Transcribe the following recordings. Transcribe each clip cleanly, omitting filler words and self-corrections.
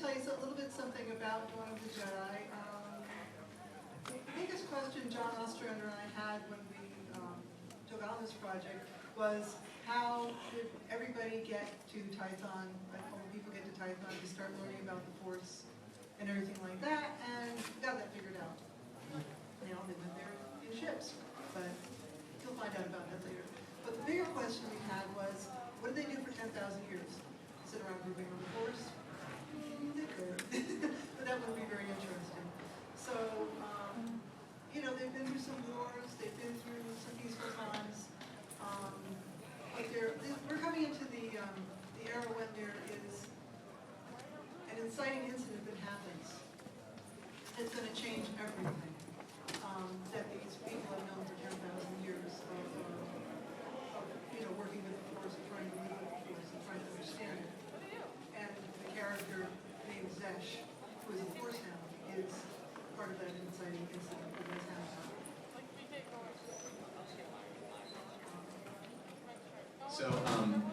tell you a little bit something about Dawn of the Jedi. The biggest question John Ostrander and I had when we took on this project was how did everybody get to Tython, like all the people get to Tython to start learning about the Force and everything like that, and we got that figured out. You know, they went there in ships, but you'll find out about that later. But the bigger question we had was, what did they do for 10,000 years? Sit around grouping on the Force? They could, but that would be very interesting. So, you know, they've been through some wars, they've been through some peaceful times, but we're coming into the era when there is an inciting incident that happens that's going to change everything that these people have known for 10,000 years of, you know, working with the Force and trying to live with the Force and trying to understand it. And the character named Zesh, who is a Force Hound, is part of that inciting incident that has happened.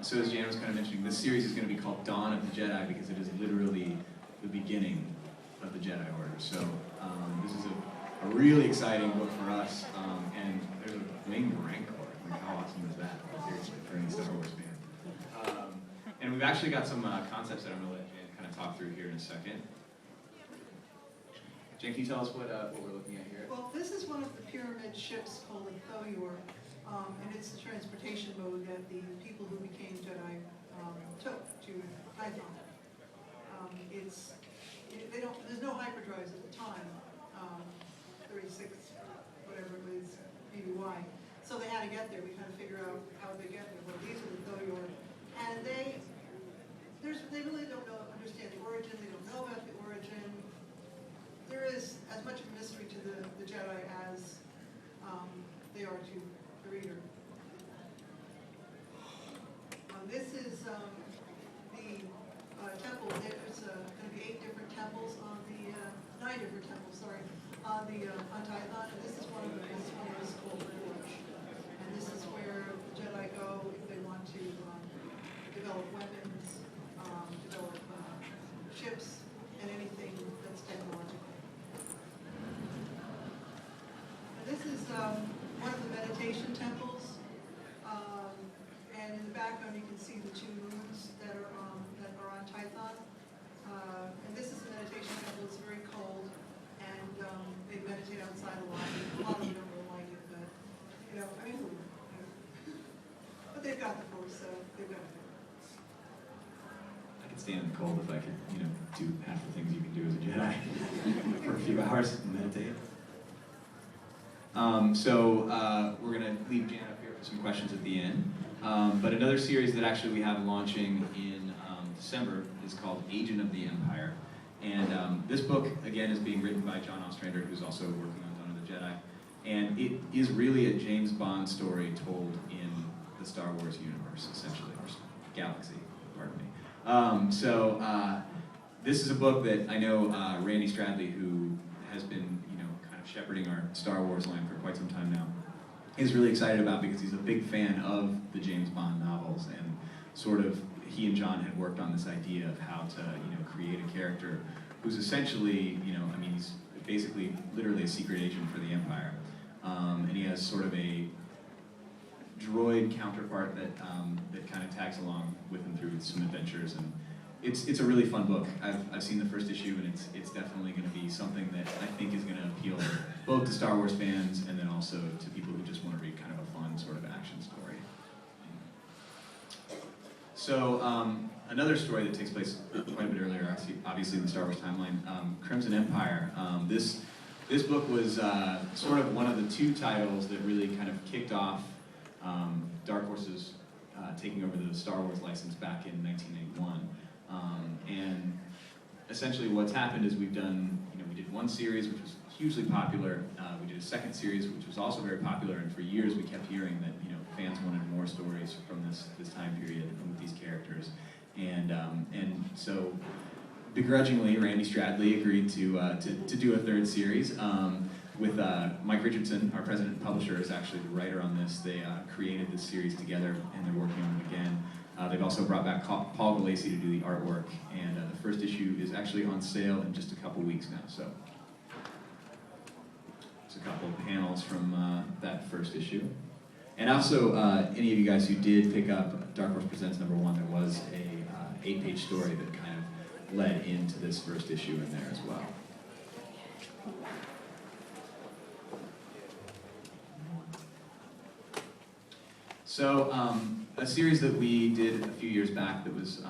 So as Jan was kind of mentioning, this series is going to be called Dawn of the Jedi because it is literally the beginning of the Jedi Order. So this is a really exciting book for us, and there's a winged Rancor. Like, how awesome is that? Seriously, for any Star Wars fan. And we've actually got some concepts that I'm going to let Jan kind of talk through here in a second. Jan, can you tell us what we're looking at here? Well, this is one of the pyramid ships called the Thoyor, and it's the transportation mode that the people who became Jedi took to Tython. There's no hyperdrives at the time, 36, whatever it is, BBY. So they had to get there. We kind of figure out how they get there. Well, these are the Thoyor, and they really don't understand the origin. They don't know about the origin. There is as much of a mystery to the Jedi as they are to the reader. This is the temple. There's going to be 9 different temples, sorry, on Tython, and this is one of them. This one is called Forge, and this is where the Jedi go if they want to develop weapons, develop ships, and anything that's technological. And this is one of the meditation temples, and in the background you can see the 2 moons that are on Tython. And this is a meditation temple. It's very cold, and they meditate outside a lot. A lot of them don't really like it, but you know, I mean, but they've got the Force, so they've got it. I could stand in the cold if I could, you know, do half the things you can do as a Jedi for a few hours and meditate. We're going to leave Jan up here for some questions at the end. But another series that actually we have launching in December is called Agent of the Empire. And this book, again, is being written by John Ostrander, who's also working on Dawn of the Jedi. And it is really a James Bond story told in the Star Wars universe, essentially, or galaxy, pardon me. This is a book that I know Randy Stradley, who has been, you know, kind of shepherding our Star Wars line for quite some time now, is really excited about because he's a big fan of the James Bond novels, and sort of he and John had worked on this idea of how to, you know, create a character who's essentially, you know, I mean, he's basically literally a secret agent for the Empire, and he has sort of a droid counterpart that that kind of tags along with him through some adventures, and it's a really fun book. I've seen the first issue, and it's definitely going to be something that I think is going to appeal both to Star Wars fans and then also to people who just want to read kind of a fun sort of action story. So another story that takes place quite a bit earlier, obviously in the Star Wars timeline, Crimson Empire. This book was sort of one of the 2 titles that really kind of kicked off Dark Horse's taking over the Star Wars license back in 1981. And essentially what's happened is we've done, you know, we did 1 series which was hugely popular, we did a 2nd series which was also very popular, and for years we kept hearing that, you know, fans wanted more stories from this time period with these characters. And so begrudgingly, Randy Stradley agreed to do a 3rd series. With Mike Richardson, our president and publisher, is actually the writer on this. They created this series together, and they're working on it again. They've also brought back Paul Gulacy to do the artwork, and the first issue is actually on sale in just a couple weeks now. So there's a couple of panels from that first issue. And also, any of you guys who did pick up Dark Horse Presents #1, there was a 8-page story that kind of led into this first issue in there as well. So, a series that we did a few years back that was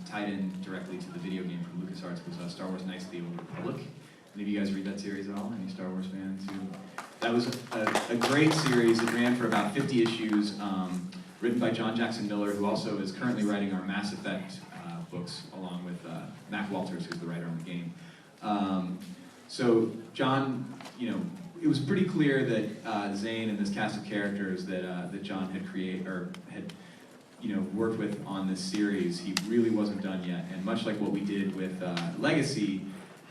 tied in directly to the video game from LucasArts was Star Wars Knights of the Old Republic. Any of you guys read that series at all? Any Star Wars fans? That was a great series. It ran for about 50 issues, written by John Jackson Miller, who also is currently writing our Mass Effect books, along with Mac Walters, who's the writer on the game. So John, it was pretty clear that Zane and this cast of characters that John had worked with on this series, he really wasn't done yet. And much like what we did with Legacy,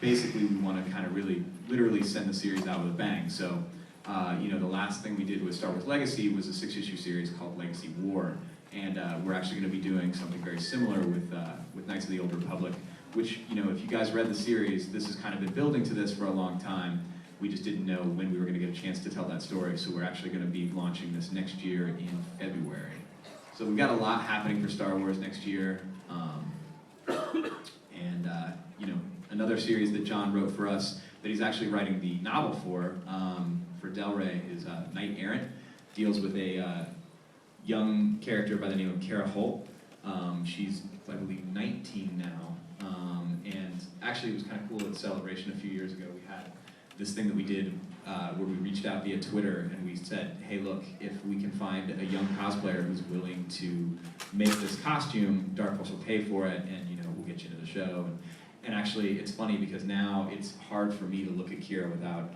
basically we want to kind of really, literally send the series out with a bang. So, the last thing we did with Star Wars Legacy was a 6-issue series called Legacy War. And we're actually going to be doing something very similar with Knights of the Old Republic, which, if you guys read the series, this has kind of been building to this for a long time. We just didn't know when we were going to get a chance to tell that story, so we're actually going to be launching this next year in February. So we've got a lot happening for Star Wars next year. Another series that John wrote for us that he's actually writing the novel for Del Rey is Knight Errant. Deals with a young character by the name of Kara Holt. She's, I believe, 19 now. And actually it was kind of cool at Celebration a few years ago. We had this thing that we did where we reached out via Twitter and we said, hey, look, if we can find a young cosplayer who's willing to make this costume, Dark Horse will pay for it, and we'll get you into the show. And actually, it's funny because now it's hard for me to look at Kira without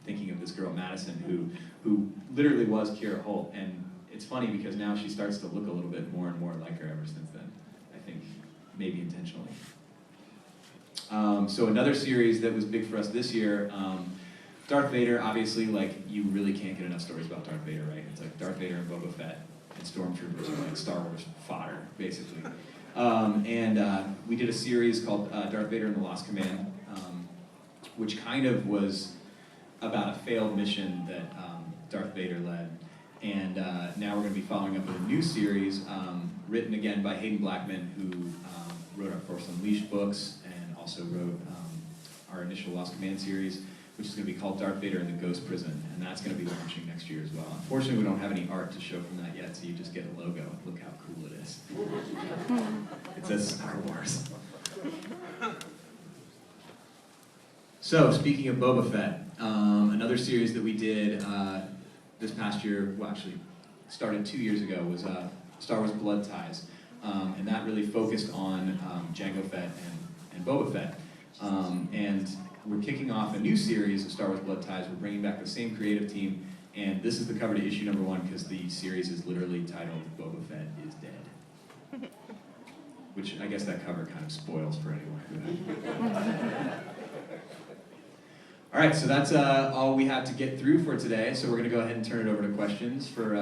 thinking of this girl Madison, who literally was Kira Holt. And it's funny because now she starts to look a little bit more and more like her ever since then. I think maybe intentionally. So another series that was big for us this year, Darth Vader. Obviously, you really can't get enough stories about Darth Vader, right? It's like Darth Vader and Boba Fett and Stormtroopers are like Star Wars fodder, basically. We did a series called Darth Vader and the Lost Command, which kind of was about a failed mission that Darth Vader led. And now we're going to be following up with a new series written again by Hayden Blackman, who wrote our Force Unleashed books and also wrote our initial Lost Command series, which is going to be called Darth Vader and the Ghost Prison, and that's going to be launching next year as well. Unfortunately, we don't have any art to show from that yet, so you just get a logo. Look how cool it is. It says Star Wars. So, speaking of Boba Fett, another series that we did this past year, well, actually started 2 years ago, was Star Wars Blood Ties, and that really focused on Jango Fett and Boba Fett. And we're kicking off a new series of Star Wars Blood Ties. We're bringing back the same creative team, and this is the cover to issue #1 because the series is literally titled Boba Fett is Dead. Which I guess that cover kind of spoils for anyone. All right, so that's all we have to get through for today. So we're going to go ahead and turn it over to questions for